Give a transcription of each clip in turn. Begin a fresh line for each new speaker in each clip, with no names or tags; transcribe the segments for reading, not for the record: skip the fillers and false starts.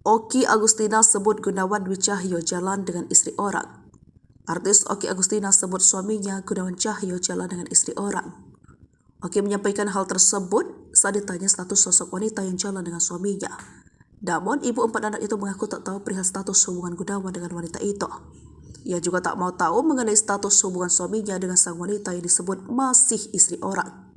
Oki Agustina sebut Gunawan Dwi Cahyo jalan dengan istri orang. Artis Oki Agustina sebut suaminya Gunawan Cahyo jalan dengan istri orang. Oki menyampaikan hal tersebut saat ditanya status sosok wanita yang jalan dengan suaminya. Namun, ibu 4 anak itu mengaku tak tahu perihal status hubungan Gunawan dengan wanita itu. Ia juga tak mau tahu mengenai status hubungan suaminya dengan sang wanita yang disebut masih istri orang.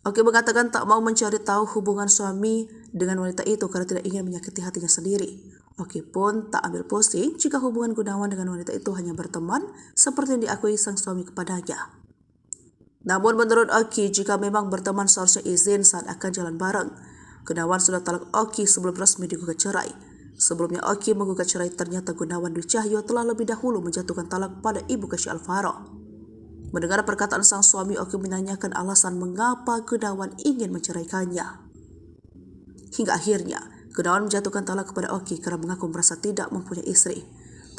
Oki mengatakan tak mau mencari tahu hubungan suami dengan wanita itu karena tidak ingin menyakiti hatinya sendiri. Oki pun tak ambil pusing jika hubungan Gunawan dengan wanita itu hanya berteman seperti yang diakui sang suami kepadanya. Namun menurut Oki, jika memang berteman seharusnya izin saat akan jalan bareng. Gunawan sudah talak Oki sebelum resmi digugat cerai. Sebelumnya Oki menggugat cerai, ternyata Gunawan Dwi Cahyo telah lebih dahulu menjatuhkan talak pada ibu Kasih Alvaro. Mendengar perkataan sang suami, Oki menanyakan alasan mengapa Gunawan ingin menceraikannya. Hingga akhirnya, Gunawan menjatuhkan talak kepada Oki karena mengaku merasa tidak mempunyai istri.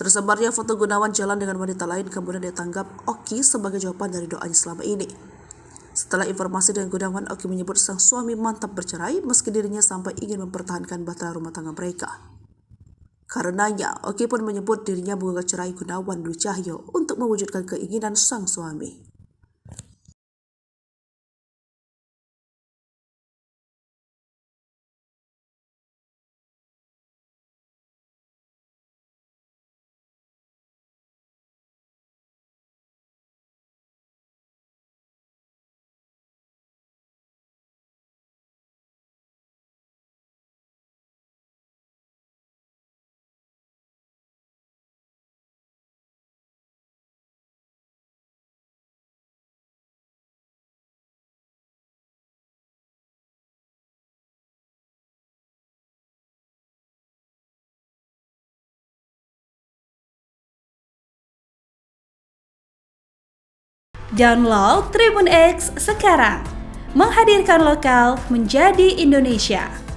Tersebarnya foto Gunawan jalan dengan wanita lain kemudian ditanggap Oki sebagai jawaban dari doanya selama ini. Setelah informasi dengan Gunawan, Oki menyebut sang suami mantap bercerai meski dirinya sampai ingin mempertahankan bahtera rumah tangga mereka. Karenanya, Oki pun menyebut dirinya menggugat cerai Gunawan Dwi Cahyo untuk mewujudkan keinginan sang suami.
Download Tribun X sekarang, menghadirkan lokal menjadi Indonesia.